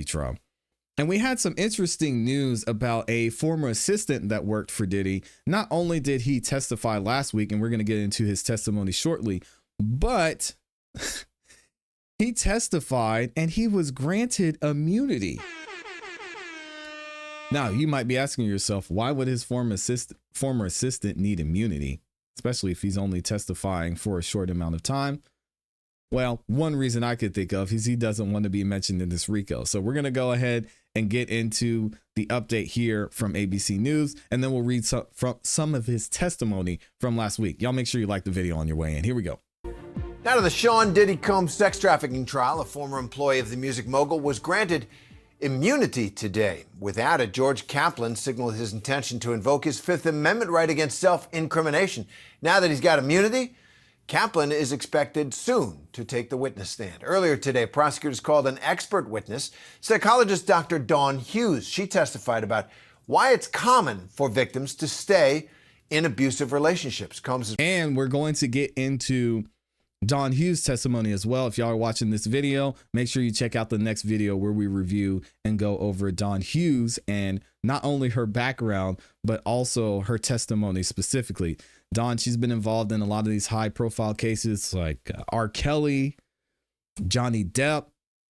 Diddy trial. And we had some interesting news about a former assistant that worked for Diddy. Not only did he testify last week, and we're going to get into his testimony shortly, but he testified and he was granted immunity. Now, you might be asking yourself, why would his former assistant need immunity, especially if he's only testifying for a short amount of time? Well, one reason I could think of is he doesn't want to be mentioned in this RICO. So we're going to go ahead and get into the update here from ABC News, and then we'll read some of his testimony from last week. Y'all make sure you like the video on your way in. Here we go. Now to the Sean Diddy Combs sex trafficking trial. A former employee of the music mogul was granted immunity today. Without it, George Kaplan signaled his intention to invoke his Fifth Amendment right against self-incrimination. Now that he's got immunity, Kaplan is expected soon to take the witness stand. Earlier today, prosecutors called an expert witness, psychologist Dr. Dawn Hughes. She testified about why it's common for victims to stay in abusive relationships. And we're going to get into Dawn Hughes' testimony as well. If y'all are watching this video, make sure you check out the next video where we review and go over Dawn Hughes and not only her background, but also her testimony specifically. Dawn, she's been involved in a lot of these high profile cases like R. Kelly, Johnny Depp,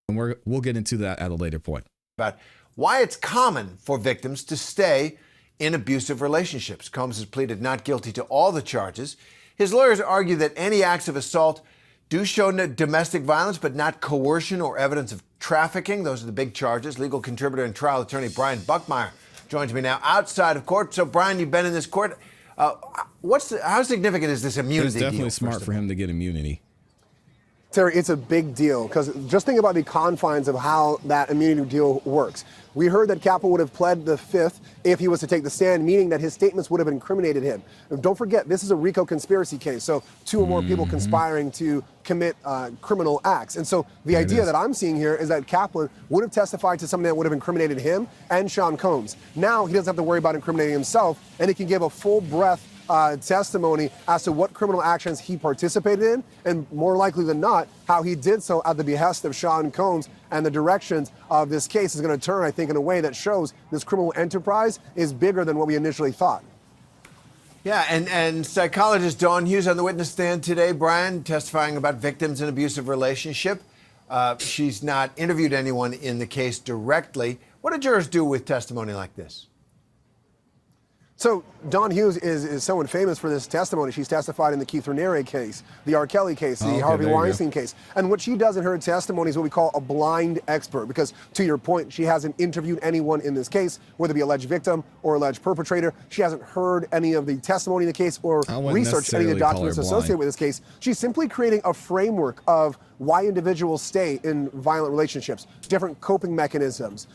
and we'll get into that at a later point. About why it's common for victims to stay in abusive relationships. Combs has pleaded not guilty to all the charges. His lawyers argue that any acts of assault do show domestic violence, but not coercion or evidence of trafficking. Those are the big charges. Legal contributor and trial attorney Brian Buckmeyer joins me now outside of court. So, Brian, you've been in this court. How significant is this immunity It's definitely deal, smart for him to get immunity. Terry, it's a big deal because just think about the confines of how that immunity deal works. We heard that Kaplan would have pled the Fifth if he was to take the stand, meaning that his statements would have incriminated him. And don't forget, this is a RICO conspiracy case, so two or more people conspiring to commit criminal acts. And so the idea that I'm seeing here is that Kaplan would have testified to something that would have incriminated him and Sean Combs. Now he doesn't have to worry about incriminating himself, and he can give a full breath testimony as to what criminal actions he participated in, and more likely than not, how he did so at the behest of Sean Combs. And the directions of this case is going to turn, I think, in a way that shows this criminal enterprise is bigger than what we initially thought. Yeah, and psychologist Dawn Hughes on the witness stand today, Brian, testifying about victims in abusive relationship. She's not interviewed anyone in the case directly. What do jurors do with testimony like this? So Dawn Hughes is someone famous for this testimony. She's testified in the Keith Raniere case, the R. Kelly case, the Harvey Weinstein case. And what she does in her testimony is what we call a blind expert, because to your point, she hasn't interviewed anyone in this case, whether it be alleged victim or alleged perpetrator. She hasn't heard any of the testimony in the case or researched any of the documents associated with this case. She's simply creating a framework of why individuals stay in violent relationships, different coping mechanisms,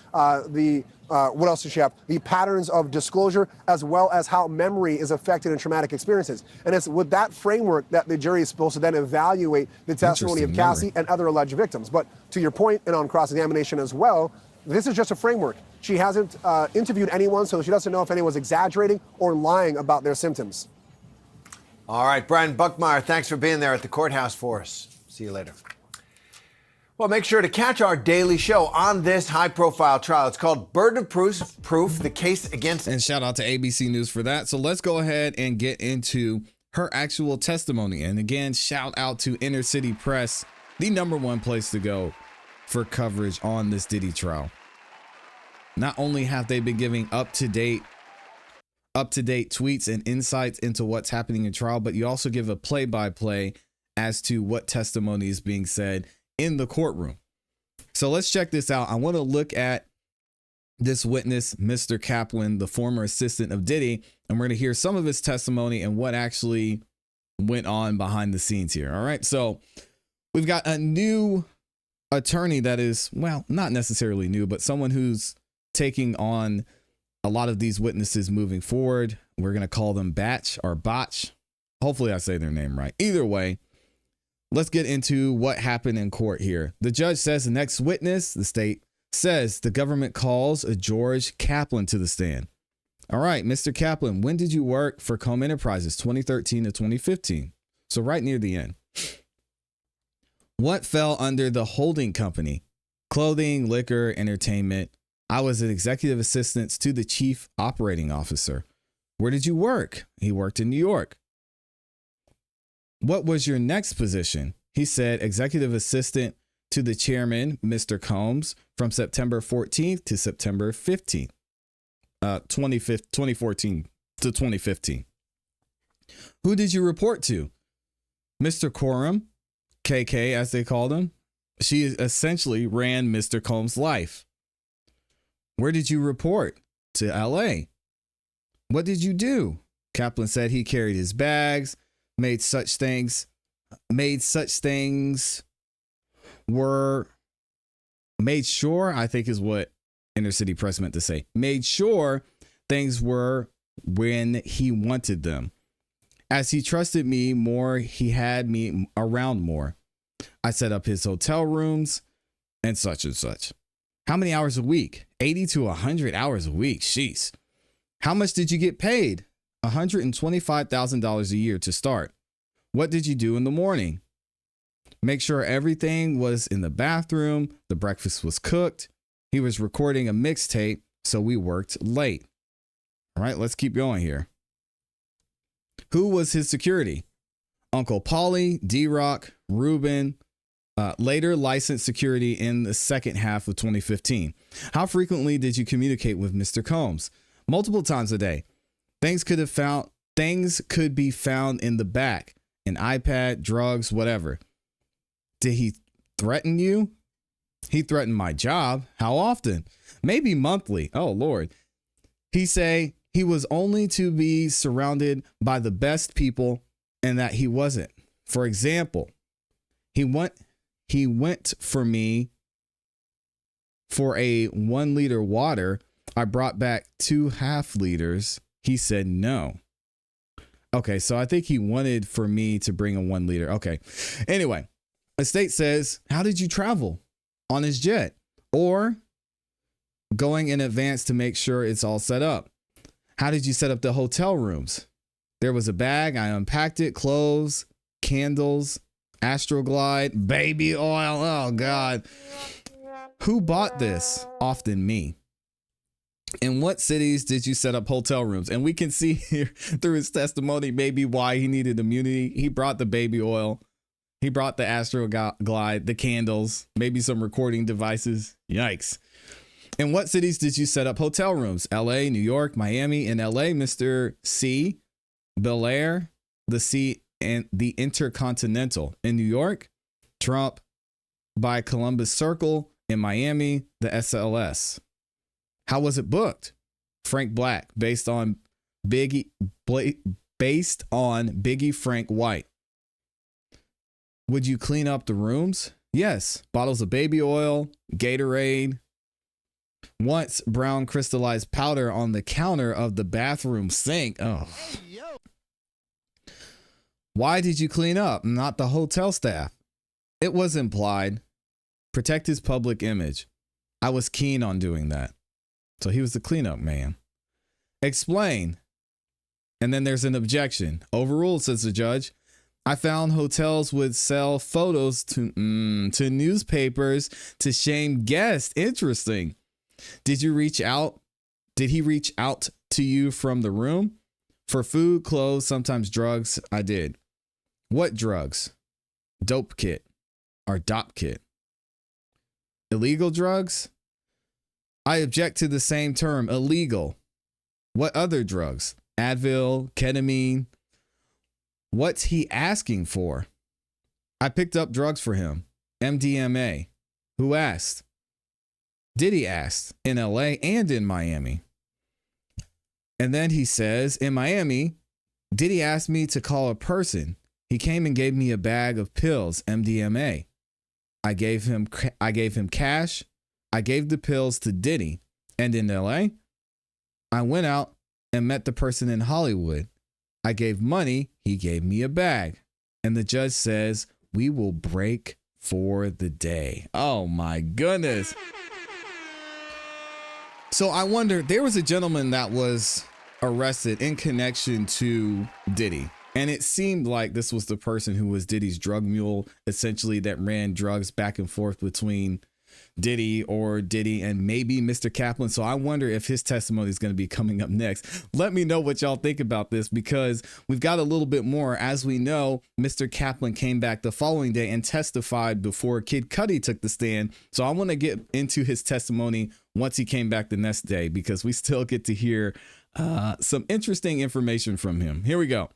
what else does she have? The patterns of disclosure, as well as how memory is affected in traumatic experiences. And it's with that framework that the jury is supposed to then evaluate the testimony of Cassie and other alleged victims. But to your point, and on cross-examination as well, this is just a framework. She hasn't interviewed anyone, so she doesn't know if anyone's exaggerating or lying about their symptoms. All right, Brian Buckmeyer, thanks for being there at the courthouse for us. See you later. Well, make sure to catch our daily show on this high-profile trial. It's called Burden of Proof, the case against... And shout out to ABC News for that. So let's go ahead and get into her actual testimony. And again, shout out to Inner City Press, the #1 place to go for coverage on this Diddy trial. Not only have they been giving up-to-date tweets and insights into what's happening in trial, but you also give a play-by-play as to what testimony is being said in the courtroom. So let's check this out. I want to look at this witness, Mr. Kaplan, the former assistant of Diddy, and we're going to hear some of his testimony and what actually went on behind the scenes here. All right. So we've got a new attorney that is, well, not necessarily new, but someone who's taking on a lot of these witnesses moving forward. We're going to call them Batch or Botch. Hopefully I say their name right. Either way, let's get into what happened in court here. The judge says the next witness, the state says the government calls a George Kaplan to the stand. All right, Mr. Kaplan, when did you work for Comb Enterprises? 2013 to 2015. So right near the end. What fell under the holding company, clothing, liquor, entertainment. I was an executive assistant to the chief operating officer. Where did you work? He worked in New York. What was your next position? He said executive assistant to the chairman, Mr. Combs, from September 14th to September 15th, 2014 to 2015. Who did you report to? Mr. Coram, KK as they called him. She essentially ran Mr. Combs' life. Where did you report? To LA. What did you do? Kaplan said he carried his bags, made such things were made sure, I think is what Inner City Press meant to say, made sure things were when he wanted them. As he trusted me more, he had me around more. I set up his hotel rooms and such and such. How many hours a week? 80 to 100 hours a week. Sheesh. How much did you get paid? $125,000 a year to start. What did you do in the morning? Make sure everything was in the bathroom. The breakfast was cooked. He was recording a mixtape, so we worked late. All right, let's keep going here. Who was his security? Uncle Paulie, D-Rock, Ruben, later licensed security in the second half of 2015. How frequently did you communicate with Mr. Combs? Multiple times a day. Things could be found in the back, an iPad, drugs, whatever. Did he threaten you? He threatened my job. How often? Maybe monthly. Oh, Lord. He say he was only to be surrounded by the best people and that he wasn't. For example, he went for me for a 1 liter water. I brought back 2 half liters. He said no. Okay, so I think he wanted for me to bring a 1 liter. Okay. Anyway, Estate says, how did you travel? On his jet or going in advance to make sure it's all set up? How did you set up the hotel rooms? There was a bag. I unpacked it. Clothes, candles, Astroglide, baby oil. Oh, God. Who bought this? Often me. In what cities did you set up hotel rooms? And we can see here through his testimony maybe why he needed immunity. He brought the baby oil. He brought the Astroglide, the candles, maybe some recording devices. Yikes. In what cities did you set up hotel rooms? LA, New York, Miami. In LA, Mr. C, Bel Air, the C, and the Intercontinental. In New York, Trump by Columbus Circle. In Miami, the SLS. How was it booked? Frank Black, based on Biggie Frank White. Would you clean up the rooms? Yes. Bottles of baby oil, Gatorade. Once brown crystallized powder on the counter of the bathroom sink. Oh. Why did you clean up? Not the hotel staff. It was implied. Protect his public image. I was keen on doing that. So he was the cleanup man. Explain. And then there's an objection. Overruled, says the judge. I found hotels would sell photos to newspapers to shame guests. Interesting. Did he reach out to you from the room? For food, clothes, sometimes drugs? I did. What drugs? Dope kit or DOP kit. Illegal drugs? I object to the same term, illegal. What other drugs? Advil, ketamine. What's he asking for? I picked up drugs for him. MDMA. Who asked? Diddy asked in LA and in Miami. And then he says, in Miami, Diddy asked me to call a person. He came and gave me a bag of pills, MDMA. I gave him cash. I gave the pills to Diddy. And in LA, I went out and met the person in Hollywood. I gave money. He gave me a bag. And the judge says, we will break for the day. Oh my goodness. So I wonder, there was a gentleman that was arrested in connection to Diddy. And it seemed like this was the person who was Diddy's drug mule, essentially, that ran drugs back and forth between Diddy and maybe Mr. Kaplan. So I wonder if his testimony is going to be coming up next. Let me know what y'all think about this, because we've got a little bit more. As we know, Mr. Kaplan came back the following day and testified before Kid Cudi took the stand. So I want to get into his testimony once he came back the next day, because we still get to hear some interesting information from him. Here we go.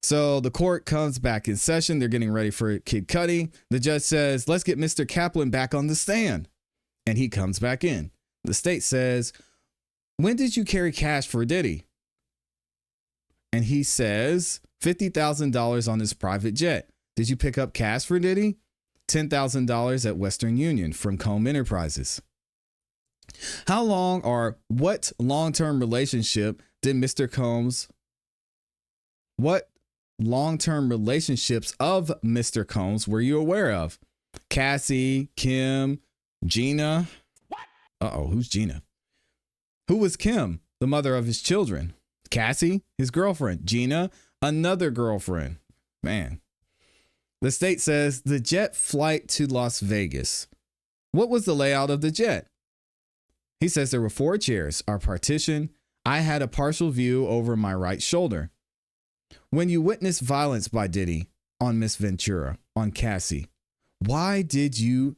So the court comes back in session. They're getting ready for Kid Cudi. The judge says, let's get Mr. Kaplan back on the stand. And he comes back in. The state says, when did you carry cash for Diddy? And he says, $50,000 on his private jet. Did you pick up cash for Diddy? $10,000 at Western Union from Comb Enterprises. What long-term relationships of Mr. Combs were you aware of? Cassie, Kim, Gina. Uh-oh, who's Gina? Who was Kim, the mother of his children? Cassie, his girlfriend. Gina, another girlfriend. Man. The state says the jet flight to Las Vegas. What was the layout of the jet? He says there were 4 chairs, our partition. I had a partial view over my right shoulder. When you witnessed violence by Diddy on Miss Ventura, on Cassie, why didn't you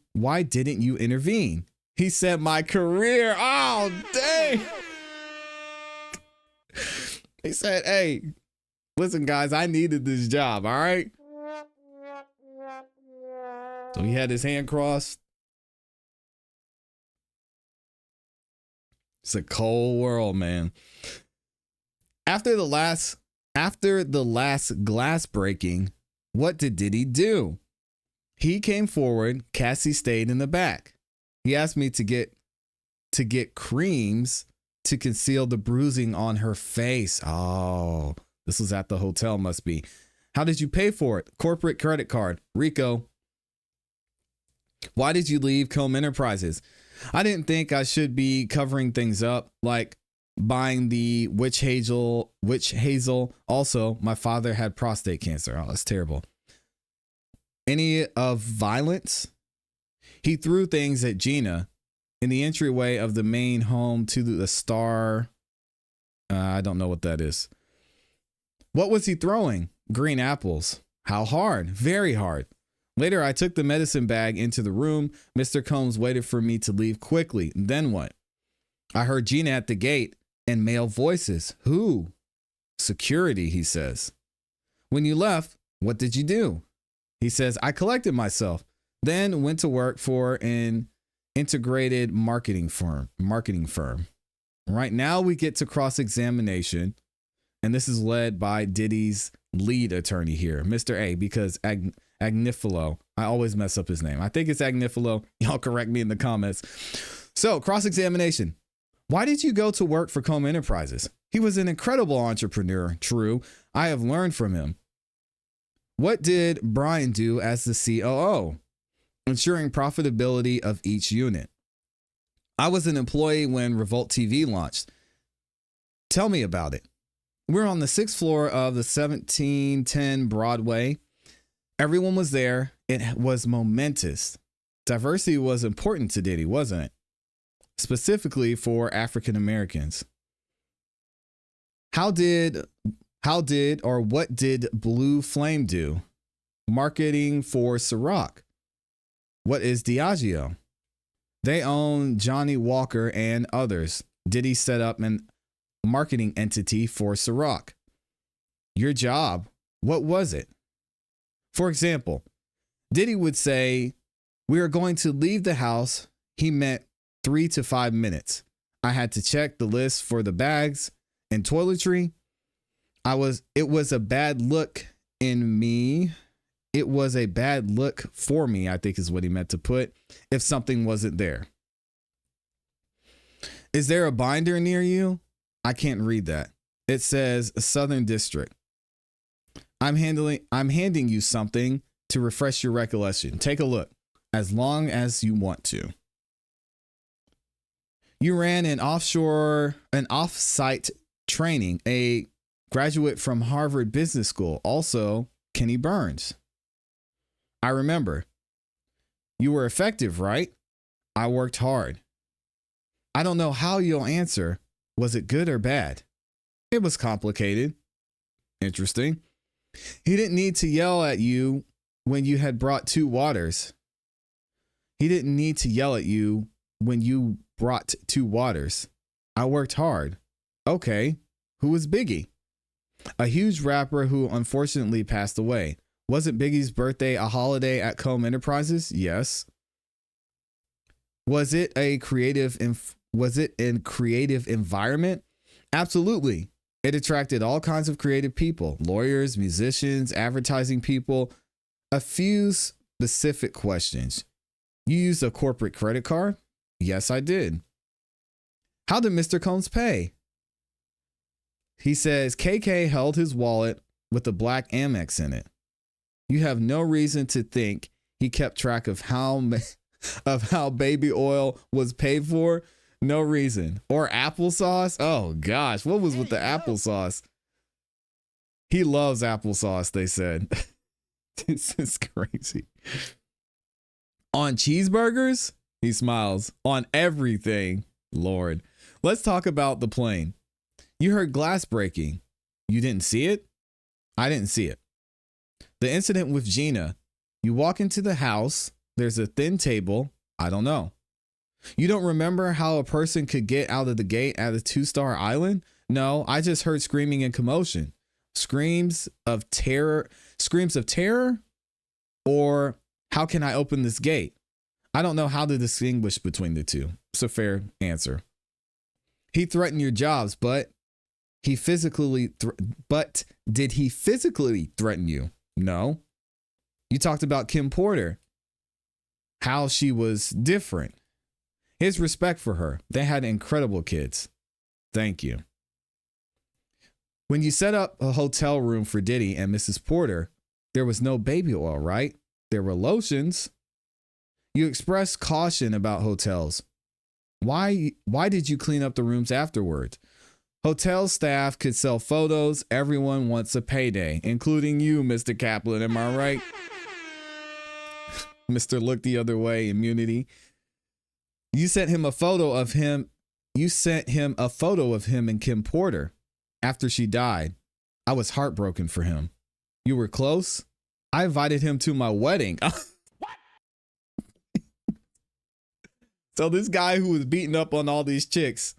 intervene? He said, my career. Oh, dang. He said, hey, listen, guys, I needed this job. All right. So he had his hand crossed. It's a cold world, man. After the last glass breaking, what did Diddy do? He came forward. Cassie stayed in the back. He asked me to get creams to conceal the bruising on her face. Oh, this was at the hotel, must be. How did you pay for it? Corporate credit card. Rico. Why did you leave Comb Enterprises? I didn't think I should be covering things up, like buying the witch hazel. Also, my father had prostate cancer. Oh, that's terrible. Any of violence? He threw things at Gina in the entryway of the main home to the Star. I don't know what that is. What was he throwing? Green apples. How hard? Very hard. Later, I took the medicine bag into the room. Mr. Combs waited for me to leave quickly. Then what? I heard Gina at the gate and male voices. Who? Security, he says. When you left, what did you do? He says, I collected myself, then went to work for an integrated marketing firm. Right now, we get to cross-examination, and this is led by Diddy's lead attorney here, Mr. A, because Agnifilo. I always mess up his name. I think it's Agnifilo. Y'all correct me in the comments. So, cross-examination. Why did you go to work for Comb Enterprises? He was an incredible entrepreneur. True. I have learned from him. What did Brian do as the COO? Ensuring profitability of each unit. I was an employee when Revolt TV launched. Tell me about it. We're on the 6th floor of the 1710 Broadway. Everyone was there. It was momentous. Diversity was important to Diddy, wasn't it? Specifically for African Americans. What did Blue Flame do? Marketing for Ciroc. What is Diageo? They own Johnny Walker and others. Diddy set up a marketing entity for Ciroc. Your job, what was it? For example, Diddy would say, we are going to leave the house. He meant 3 to 5 minutes. I had to check the list for the bags and toiletry. It was a bad look in me. It was a bad look for me, I think is what he meant to put, if something wasn't there. Is there a binder near you? I can't read that. It says Southern District. I'm handing you something to refresh your recollection. Take a look, as long as you want to. You ran an off-site training, a graduate from Harvard Business School, also Kenny Burns. I remember. You were effective, right? I worked hard. I don't know how you'll answer. Was it good or bad? It was complicated. Interesting. He didn't need to yell at you when you had brought 2 waters. He didn't need to yell at you when you brought 2 waters. I worked hard. Okay. Who was Biggie? A huge rapper who unfortunately passed away. Wasn't Biggie's birthday a holiday at Comb Enterprises? Yes. Was it in creative environment? Absolutely. It attracted all kinds of creative people, lawyers, musicians, advertising people. A few specific questions. You used a corporate credit card? Yes, I did. How did Mr. Combs pay? He says KK held his wallet with a black Amex in it. You have no reason to think he kept track of how baby oil was paid for. No reason. Or applesauce. Oh gosh, what was with the applesauce? He loves applesauce, they said. This is crazy. On cheeseburgers? He smiles. On everything. Lord. Let's talk about the plane. You heard glass breaking. You didn't see it? I didn't see it. The incident with Gina. You walk into the house. There's a thin table. I don't know. You don't remember how a person could get out of the gate at a 2-star island? No, I just heard screaming and commotion. Screams of terror, or how can I open this gate? I don't know how to distinguish between the two. It's a fair answer. He threatened your jobs, but did he physically threaten you? No. You talked about Kim Porter, how she was different. His respect for her. They had incredible kids. Thank you. When you set up a hotel room for Diddy and Mrs. Porter, there was no baby oil, right? There were lotions. You expressed caution about hotels. Why did you clean up the rooms afterwards? Hotel staff could sell photos. Everyone wants a payday, including you, Mr. Kaplan. Am I right? Mr. Look the Other Way, immunity. You sent him a photo of him. You sent him a photo of him and Kim Porter after she died. I was heartbroken for him. You were close. I invited him to my wedding. What? So this guy who was beating up on all these chicks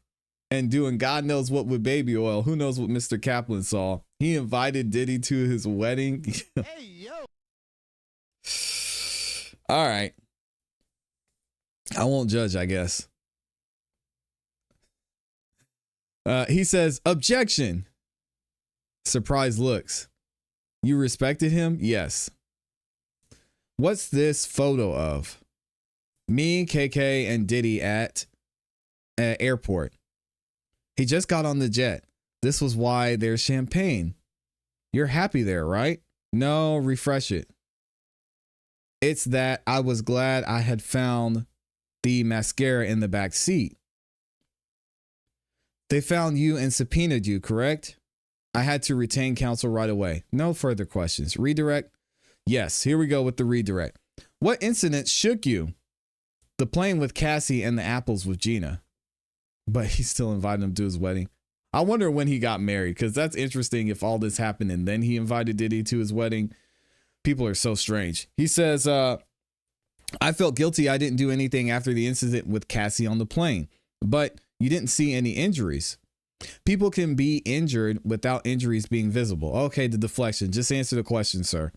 and doing God knows what with baby oil, who knows what Mr. Kaplan saw, he invited Diddy to his wedding. Hey, yo. All right. I won't judge, I guess. He says, objection. Surprise looks. You respected him? Yes. What's this photo of? Me, KK, and Diddy at an airport. He just got on the jet. This was why there's champagne. You're happy there, right? No, refresh it. It's that I was glad I had found the mascara in the back seat. They found you and subpoenaed you, correct? I had to retain counsel right away. No further questions. Redirect? Yes, here we go with the redirect. What incident shook you? The plane with Cassie and the apples with Gina. But he still invited him to his wedding. I wonder when he got married, because that's interesting if all this happened and then he invited Diddy to his wedding. People are so strange. He says, I felt guilty I didn't do anything after the incident with Cassie on the plane, but you didn't see any injuries. People can be injured without injuries being visible. Okay, the deflection. Just answer the question, sir.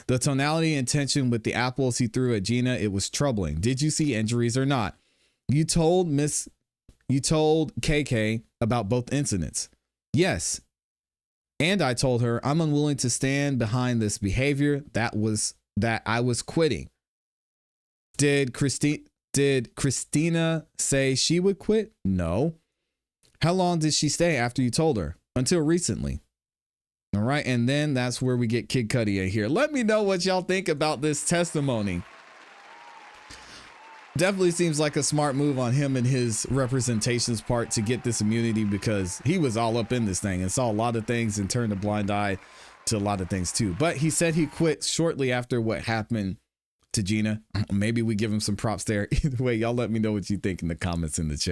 The tonality and tension with the apples he threw at Gina, it was troubling. Did you see injuries or not? You told KK about both incidents. Yes. And I told her I'm unwilling to stand behind this behavior. That I was quitting. Did Christina say she would quit? No. How long did she stay after you told her? Until recently. All right. And then that's where we get Kid Cudi in here. Let me know what y'all think about this testimony. Definitely seems like a smart move on him and his representation's part to get this immunity, because he was all up in this thing and saw a lot of things and turned a blind eye to a lot of things too. But he said he quit shortly after what happened to Gina. Maybe we give him some props there. Either way, y'all let me know what you think in the comments in the chat.